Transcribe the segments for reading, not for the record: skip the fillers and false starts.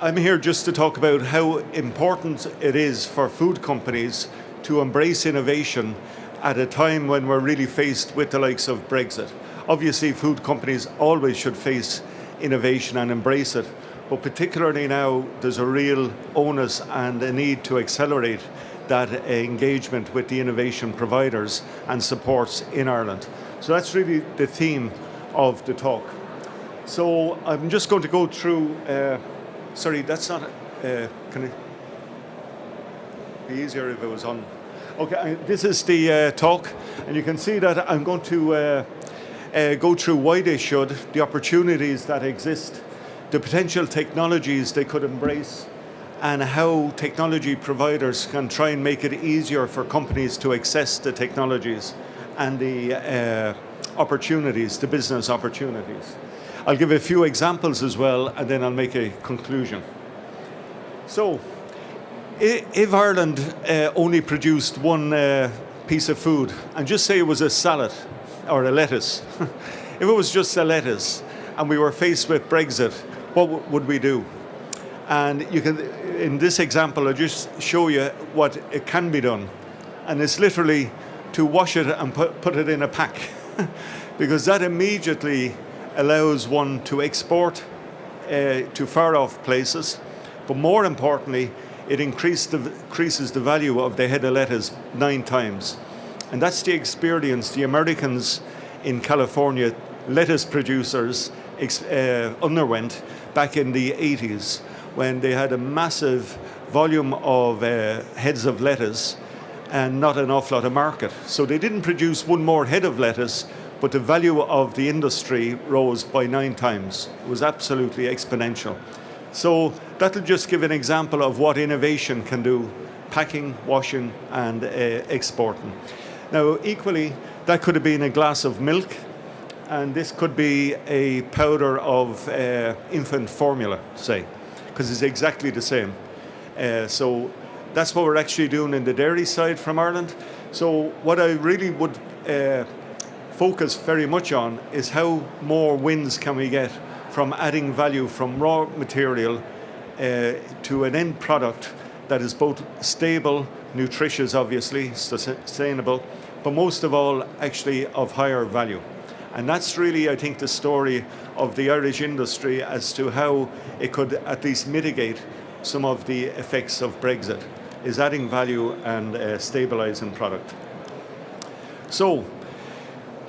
I'm here just to talk about how important it is for food companies to embrace innovation at a time when we're really faced with the likes of Brexit. Obviously, food companies always should face innovation and embrace it, but particularly now there's a real onus and a need to accelerate that engagement with the innovation providers and supports in Ireland. So that's really the theme of the talk. So I'm just going to go through, sorry, that's not, can it be easier if it was on? Okay, this is the talk, and you can see that I'm going to go through why they should, the opportunities that exist, the potential technologies they could embrace, and how technology providers can try and make it easier for companies to access the technologies and the opportunities, the business opportunities. I'll give a few examples as well, and then I'll make a conclusion. So, if Ireland only produced one piece of food, and just say it was a salad or a lettuce, if it was just a lettuce and we were faced with Brexit, what would we do? And you can, in this example, I'll just show you what it can be done. And it's literally to wash it and put it in a pack, because that immediately allows one to export to far off places, but more importantly, it increases the value of the head of lettuce 9 times. And that's the experience the Americans in California, lettuce producers, underwent back in the 80s, when they had a massive volume of heads of lettuce and not an awful lot of market. So they didn't produce one more head of lettuce, but the value of the industry rose by 9 times. It was absolutely exponential. So that'll just give an example of what innovation can do, packing, washing, and exporting. Now, equally, that could have been a glass of milk, and this could be a powder of infant formula, say, because it's exactly the same. So that's what we're actually doing in the dairy side from Ireland. So what I really would focus very much on is how more wins can we get from adding value from raw material to an end product that is both stable, nutritious, obviously, sustainable, but most of all, actually of higher value. And that's really, I think, the story of the Irish industry as to how it could at least mitigate some of the effects of Brexit, is adding value and stabilising product. So,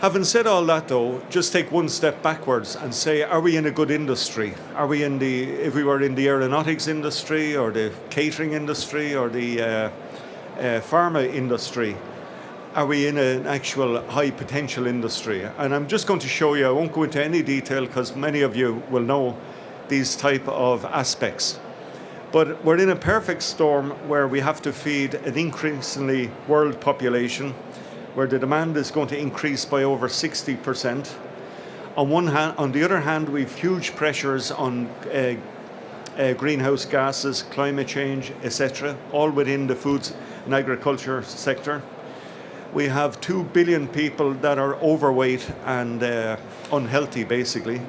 having said all that, though, just take one step backwards and say, are we in a good industry? Are we if we were in the aeronautics industry or the catering industry or the pharma industry, are we in an actual high potential industry? And I'm just going to show you, I won't go into any detail because many of you will know these type of aspects. But we're in a perfect storm where we have to feed an increasingly world population, where the demand is going to increase by over 60%. On one hand, on the other hand, we've huge pressures on greenhouse gases, climate change, etc., all within the foods and agriculture sector. We have 2 billion people that are overweight and unhealthy, basically,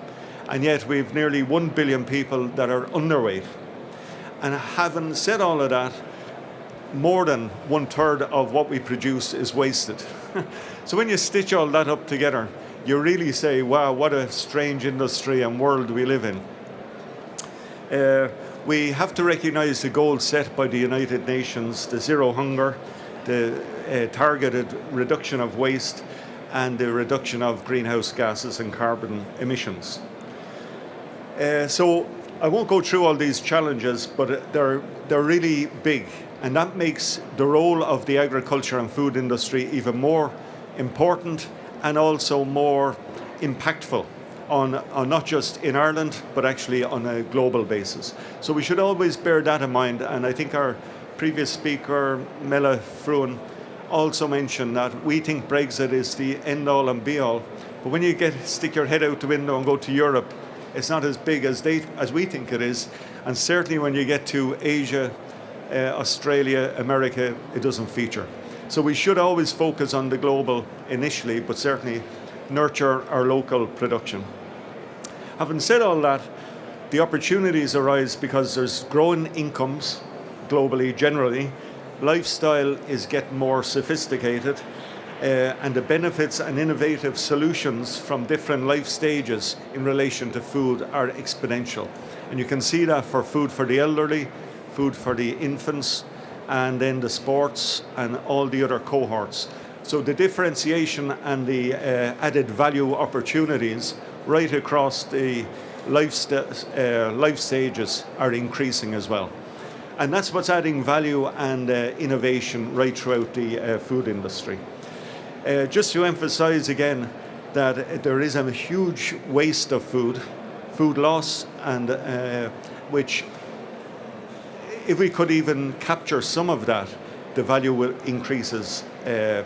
and yet we've nearly 1 billion people that are underweight. And having said all of that, more than 1/3 of what we produce is wasted. So when you stitch all that up together, you really say, wow, what a strange industry and world we live in. We have to recognize the goals set by the United Nations, the zero hunger, the targeted reduction of waste, and the reduction of greenhouse gases and carbon emissions. So I won't go through all these challenges, but they're really big. And that makes the role of the agriculture and food industry even more important and also more impactful on not just in Ireland, but actually on a global basis. So we should always bear that in mind. And I think our previous speaker, Mela Fruin, also mentioned that we think Brexit is the end all and be all. But when you stick your head out the window and go to Europe, it's not as big as we think it is. And certainly when you get to Asia, Australia, America, it doesn't feature. So we should always focus on the global initially, but certainly nurture our local production. Having said all that, The opportunities arise because there's growing incomes globally, generally. Lifestyle is getting more sophisticated, and the benefits and innovative solutions from different life stages in relation to food are exponential. And you can see that for food for the elderly, food for the infants, and then the sports and all the other cohorts. So the differentiation and the added value opportunities right across the life stages are increasing as well. And that's what's adding value and innovation right throughout the food industry. Just to emphasize again that there is a huge waste of food loss, and which, if we could even capture some of that, the value will increases to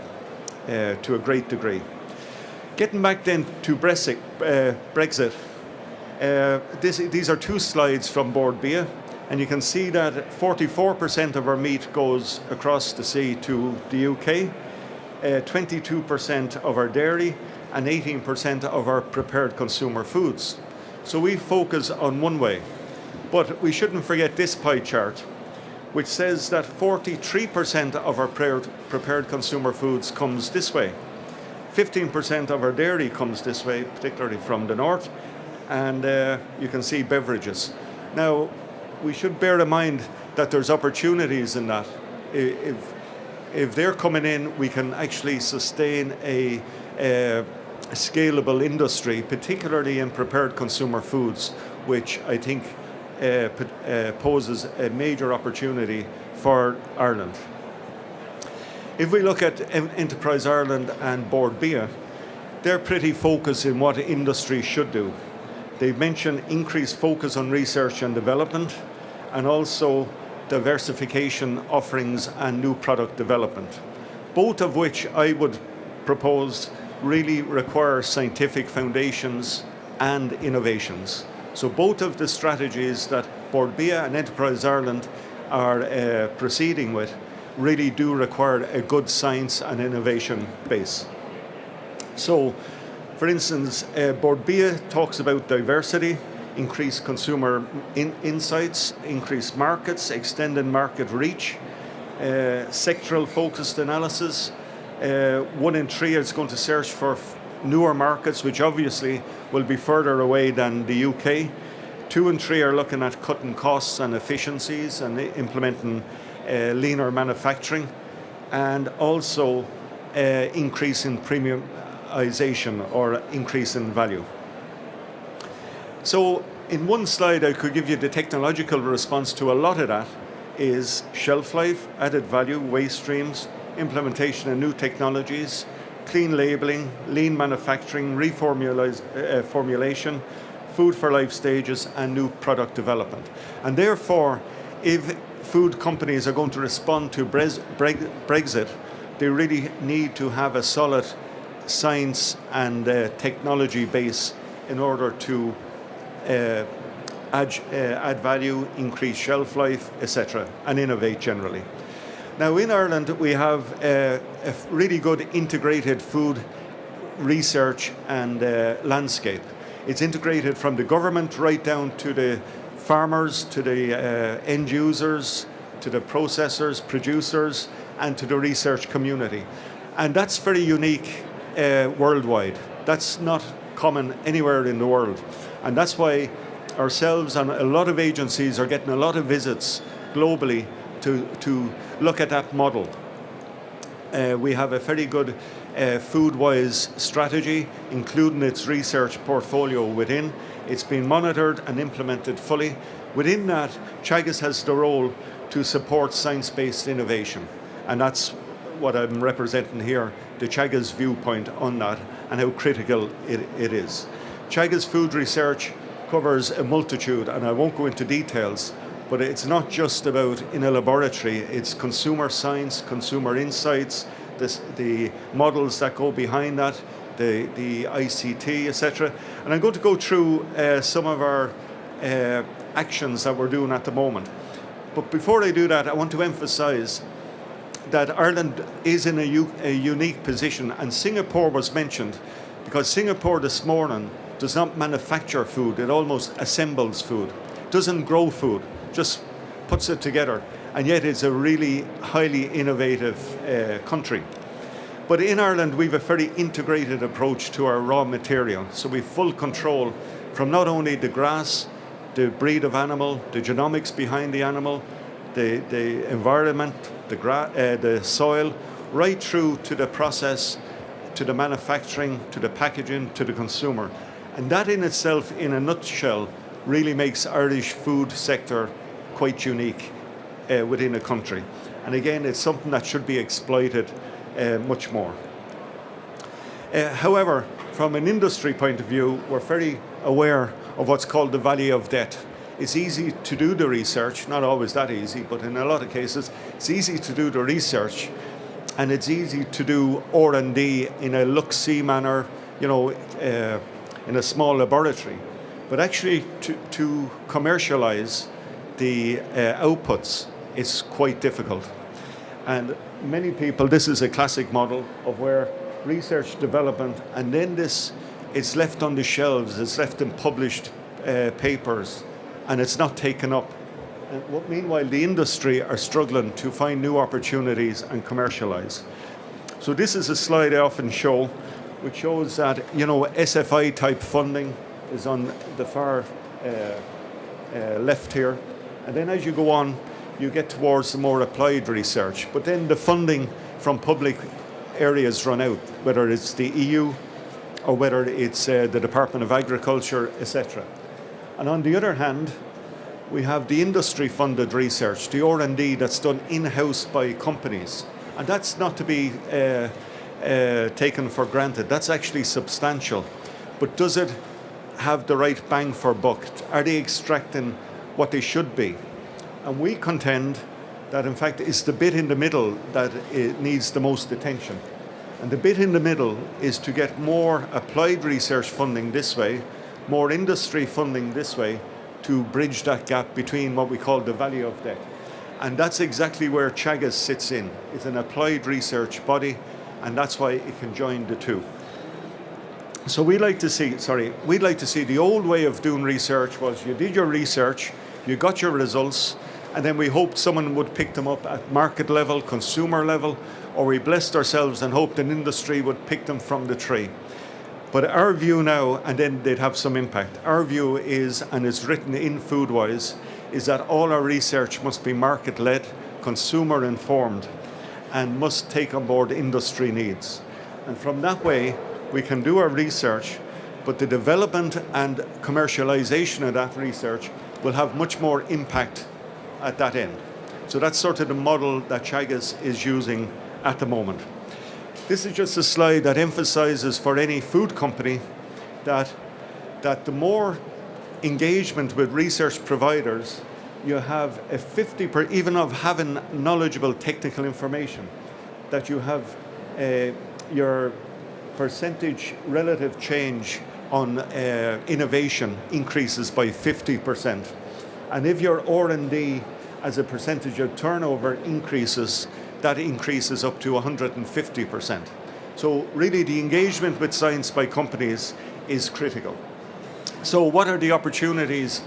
a great degree. Getting back then to Brexit, these are two slides from Board Bia, and you can see that 44% of our meat goes across the sea to the UK, 22% of our dairy, and 18% of our prepared consumer foods. So we focus on one way. But we shouldn't forget this pie chart, which says that 43% of our prepared consumer foods comes this way. 15% of our dairy comes this way, particularly from the north, and you can see beverages. Now, we should bear in mind that there's opportunities in that. If they're coming in, we can actually sustain a scalable industry, particularly in prepared consumer foods, which I think poses a major opportunity for Ireland. If we look at Enterprise Ireland and Board Bia, they're pretty focused in what industry should do. They mention increased focus on research and development, and also diversification offerings and new product development, both of which I would propose really require scientific foundations and innovations. So both of the strategies that Board Bia and Enterprise Ireland are proceeding with really do require a good science and innovation base. So, for instance, Board Bia talks about diversity, increased consumer insights, increased markets, extended market reach, sectoral focused analysis. 1 in 3 is going to search for newer markets, which obviously will be further away than the UK. 2 in 3 are looking at cutting costs and efficiencies and implementing leaner manufacturing, and also increase in premiumization or increase in value. So in one slide I could give you the technological response to a lot of that is shelf life, added value, waste streams, implementation of new technologies, clean labeling, lean manufacturing, reformulation, food for life stages, and new product development. And therefore, if food companies are going to respond to Brexit, they really need to have a solid science and technology base in order to add value, increase shelf life, etc., and innovate generally. Now in Ireland we have a really good integrated food research and landscape. It's integrated from the government right down to the farmers, to the end users, to the processors, producers, and to the research community. And that's very unique worldwide. That's not common anywhere in the world. And that's why ourselves and a lot of agencies are getting a lot of visits globally to look at that model. We have a very good food-wise strategy, including its research portfolio within. It's been monitored and implemented fully. Within that, Teagasc has the role to support science-based innovation. And that's what I'm representing here, the Teagasc viewpoint on that and how critical it is. Teagasc food research covers a multitude, and I won't go into details, but it's not just about in a laboratory, it's consumer science, consumer insights, the models that go behind that, the ICT, etc. And I'm going to go through some of our actions that we're doing at the moment. But before I do that, I want to emphasize that Ireland is in a unique position, and Singapore was mentioned because Singapore this morning does not manufacture food, it almost assembles food. Doesn't grow food, just puts it together. And yet it's a really highly innovative country. But in Ireland, we have a very integrated approach to our raw material. So we have full control from not only the grass, the breed of animal, the genomics behind the animal, the environment, the soil, right through to the process, to the manufacturing, to the packaging, to the consumer. And that in itself, in a nutshell, really makes Irish food sector quite unique within a country. And again, it's something that should be exploited much more. However, from an industry point of view, we're very aware of what's called the valley of death. It's easy to do the research, not always that easy, but in a lot of cases, it's easy to do the research, and it's easy to do R&D in a look-see manner, in a small laboratory. But actually, to commercialize the outputs is quite difficult. And many people, this is a classic model of where research development, and then it's left on the shelves, it's left in published papers, and it's not taken up. And meanwhile, the industry are struggling to find new opportunities and commercialize. So this is a slide I often show, which shows that, SFI type funding is on the far left here. And then as you go on, you get towards the more applied research. But then the funding from public areas run out, whether it's the EU or whether it's the Department of Agriculture, etc. And on the other hand, we have the industry-funded research, the R&D that's done in-house by companies. And that's not to be taken for granted. That's actually substantial. But does it have the right bang for buck? Are they extracting what they should be? And we contend that, in fact, it's the bit in the middle that it needs the most attention. And the bit in the middle is to get more applied research funding this way, more industry funding this way, to bridge that gap between what we call the valley of death. And that's exactly where Teagasc sits in. It's an applied research body, and that's why it can join the two. So we'd like to see the old way of doing research was you did your research, you got your results, and then we hoped someone would pick them up at market level, consumer level, or we blessed ourselves and hoped an industry would pick them from the tree. But our view now, and then they'd have some impact, our view is, and it's written in Foodwise, is that all our research must be market-led, consumer-informed, and must take on board industry needs. And from that way, we can do our research, but the development and commercialization of that research will have much more impact at that end. So that's sort of the model that Teagasc is using at the moment. This is just a slide that emphasizes for any food company that the more engagement with research providers, you have a 50%, even of having knowledgeable technical information, that you have your percentage relative change on innovation increases by 50%. And if your R&D as a percentage of turnover increases, that increases up to 150%. So really the engagement with science by companies is critical. So what are the opportunities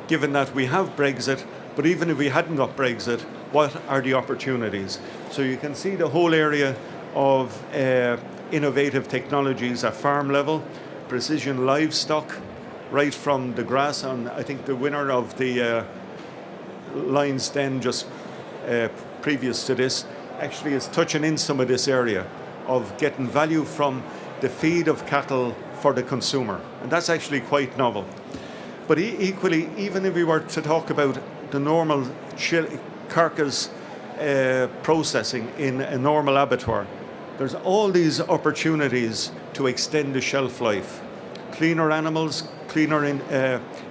given that we have Brexit, but even if we hadn't got Brexit, what are the opportunities? So you can see the whole area of innovative technologies at farm level, precision livestock, right from the grass on. I think the winner of the Lion's Den just previous to this actually is touching in some of this area of getting value from the feed of cattle for the consumer. And that's actually quite novel. But equally, even if we were to talk about the normal carcass processing in a normal abattoir, there's all these opportunities to extend the shelf life. Cleaner animals, cleaner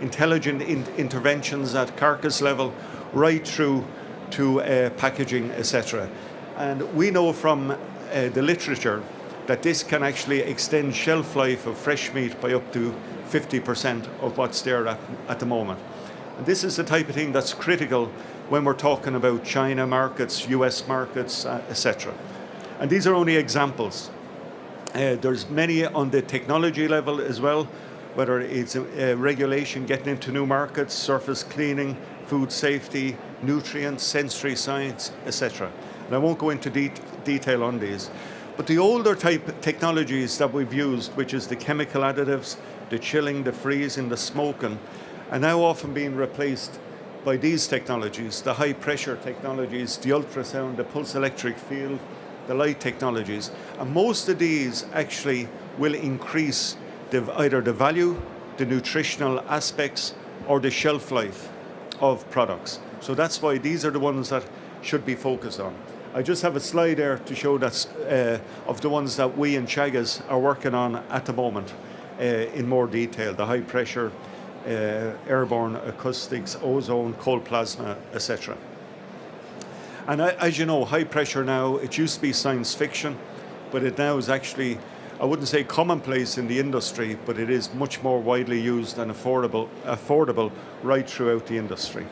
intelligent interventions at carcass level, right through to packaging, etc. And we know from the literature that this can actually extend shelf life of fresh meat by up to 50% of what's there at the moment. And this is the type of thing that's critical when we're talking about China markets, US markets, etc. And these are only examples. There's many on the technology level as well, whether it's regulation, getting into new markets, surface cleaning, food safety, nutrients, sensory science, etc. And I won't go into detail on these. But the older type technologies that we've used, which is the chemical additives, the chilling, the freezing, the smoking, are now often being replaced by these technologies, the high pressure technologies, the ultrasound, the pulse electric field, the light technologies. And most of these actually will increase either the value, the nutritional aspects, or the shelf life of products. So that's why these are the ones that should be focused on. I just have a slide there to show that of the ones that we in Teagasc are working on at the moment in more detail, the high pressure, airborne acoustics, ozone, cold plasma, etc. And as you know, high pressure now, it used to be science fiction, but it now is actually, I wouldn't say commonplace in the industry, but it is much more widely used and affordable right throughout the industry.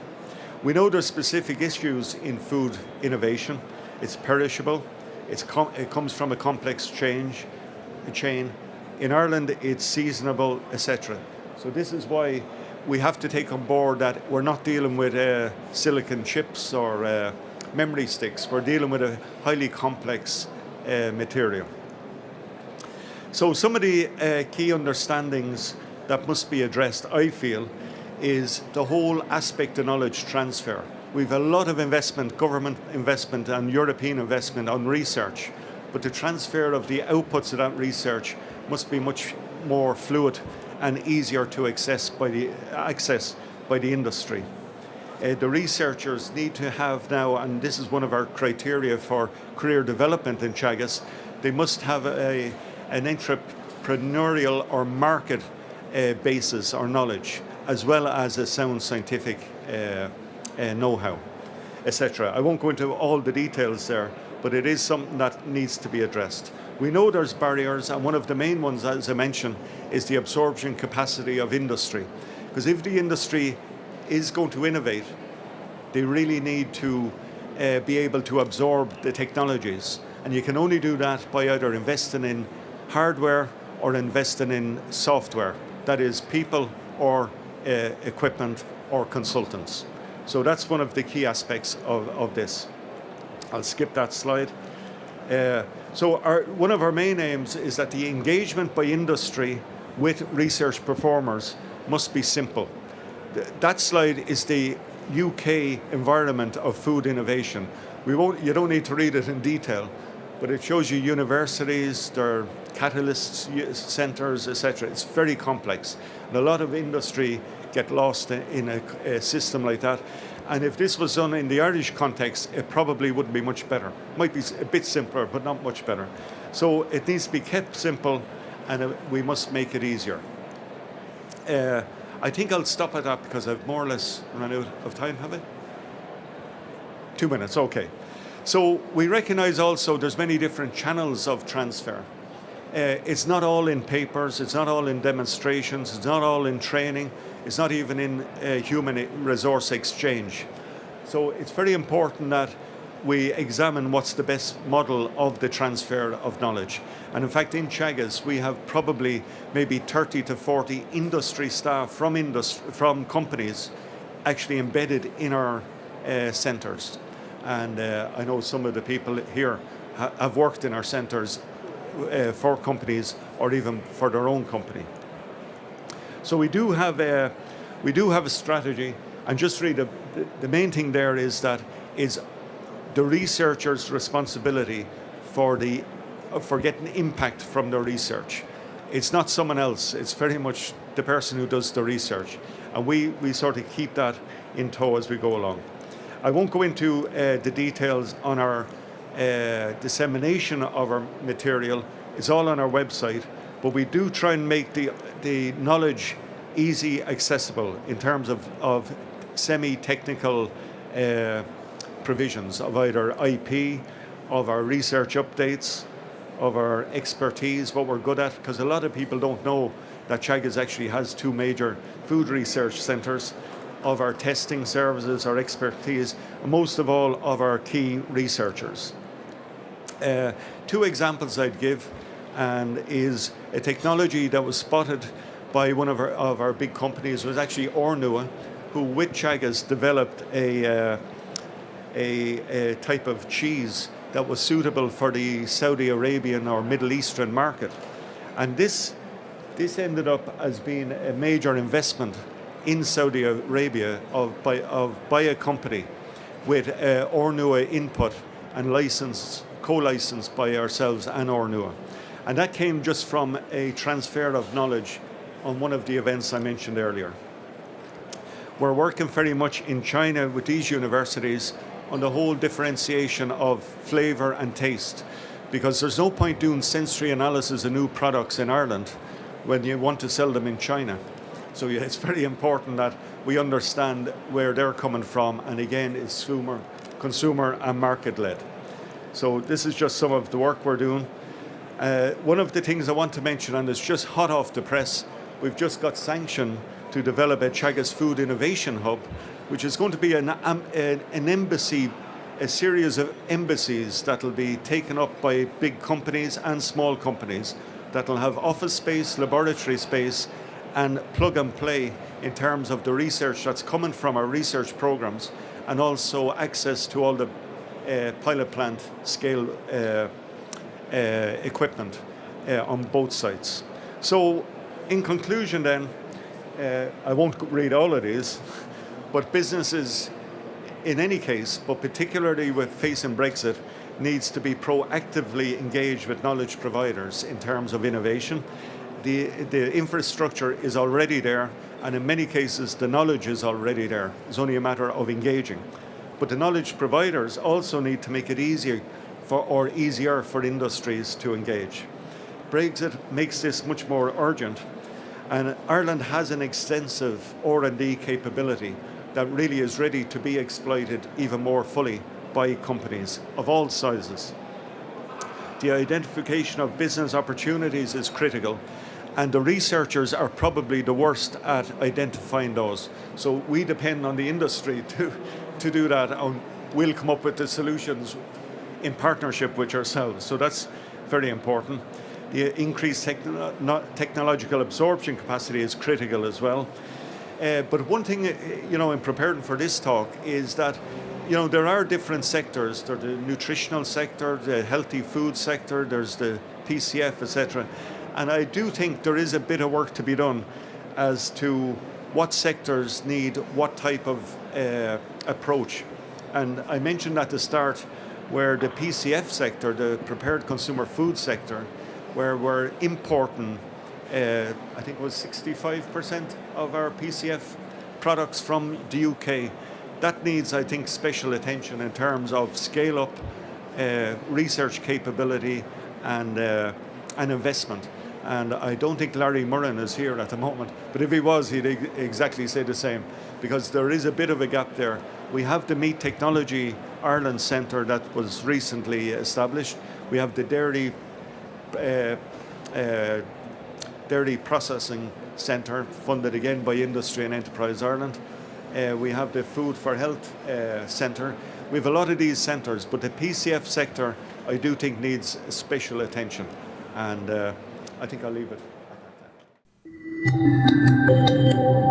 We know there's specific issues in food innovation. It's perishable, it comes from a complex chain. In Ireland, it's seasonable, etc. So this is why we have to take on board that we're not dealing with silicon chips or memory sticks. We're dealing with a highly complex material. So some of the key understandings that must be addressed, I feel, is the whole aspect of knowledge transfer. We've a lot of investment, government investment and European investment on research, but the transfer of the outputs of that research must be much more fluid and easier to access by the industry. The researchers need to have now, and this is one of our criteria for career development in Teagasc, they must have an entrepreneurial or market basis or knowledge, as well as a sound scientific know-how, etc. I won't go into all the details there, but it is something that needs to be addressed. We know there's barriers, and one of the main ones, as I mentioned, is the absorption capacity of industry. Because if the industry is going to innovate, they really need to be able to absorb the technologies. And you can only do that by either investing in hardware or investing in software. That is people or equipment or consultants. So that's one of the key aspects of this. I'll skip that slide. One of our main aims is that the engagement by industry with research performers must be simple. That slide is the UK environment of food innovation. You don't need to read it in detail, but it shows you universities, their catalyst centres, etc. It's very complex. And a lot of industry get lost in a system like that. And if this was done in the Irish context, it probably wouldn't be much better. Might be a bit simpler, but not much better. So it needs to be kept simple, and we must make it easier. I think I'll stop at that because I've more or less run out of time, have I? 2 minutes, okay. So we recognise also there's many different channels of transfer. It's not all in papers, it's not all in demonstrations, it's not all in training, it's not even in human resource exchange. So it's very important that we examine what's the best model of the transfer of knowledge. And in fact, in Teagasc, we have probably maybe 30 to 40 industry staff from companies actually embedded in our centres. And I know some of the people here have worked in our centres for companies or even for their own company. So we do have a strategy, and just really the main thing there is that is the researcher's responsibility for getting impact from their research. It's not someone else, it's very much the person who does the research. And we sort of keep that in tow as we go along. I won't go into the details on our dissemination of our material. It's all on our website, but we do try and make the knowledge easy accessible in terms of semi-technical provisions of either IP, of our research updates, of our expertise, what we're good at, because a lot of people don't know that Teagasc actually has 2 major food research centres, of our testing services, our expertise, and most of all of our key researchers. 2 examples I'd give, and is a technology that was spotted by one of our big companies. It was actually Ornua, who with Teagasc developed a type of cheese that was suitable for the Saudi Arabian or Middle Eastern market. And this ended up as being a major investment in Saudi Arabia by a company with Ornua input and co-licensed by ourselves and Ornua. And that came just from a transfer of knowledge on one of the events I mentioned earlier. We're working very much in China with these universities on the whole differentiation of flavor and taste, because there's no point doing sensory analysis of new products in Ireland when you want to sell them in China. So it's very important that we understand where they're coming from, and again, it's consumer and market led. So this is just some of the work we're doing. One of the things I want to mention, and it's just hot off the press, we've just got sanction to develop a Teagasc Food Innovation Hub, which is going to be an embassy, a series of embassies that will be taken up by big companies and small companies that will have office space, laboratory space, and plug and play in terms of the research that's coming from our research programs, and also access to all the pilot plant scale equipment on both sites. So in conclusion then, I won't read all of these, but businesses in any case, but particularly with facing Brexit, needs to be proactively engaged with knowledge providers in terms of innovation. The infrastructure is already there, and in many cases the knowledge is already there. It's only a matter of engaging. But the knowledge providers also need to make it easier for industries to engage. Brexit makes this much more urgent, and Ireland has an extensive R&D capability that really is ready to be exploited even more fully by companies of all sizes. The identification of business opportunities is critical, and the researchers are probably the worst at identifying those. So we depend on the industry to do that, and we'll come up with the solutions in partnership with yourselves. So that's very important. The increased technological absorption capacity is critical as well. But one thing, in preparing for this talk is that, there are different sectors. There's the nutritional sector, the healthy food sector, there's the PCF, etc. And I do think there is a bit of work to be done as to what sectors need what type of approach. And I mentioned at the start where the PCF sector, the prepared consumer food sector, where we're importing, I think it was 65% of our PCF products from the UK. That needs, I think, special attention in terms of scale-up, research capability, and investment. And I don't think Larry Murren is here at the moment, but if he was, he'd exactly say the same, because there is a bit of a gap there. We have the Meat Technology Ireland Centre that was recently established. We have the Dairy Processing Centre, funded again by Industry and Enterprise Ireland. We have the Food for Health Centre. We have a lot of these centres, but the PCF sector, I do think, needs special attention. And I think I'll leave it at that.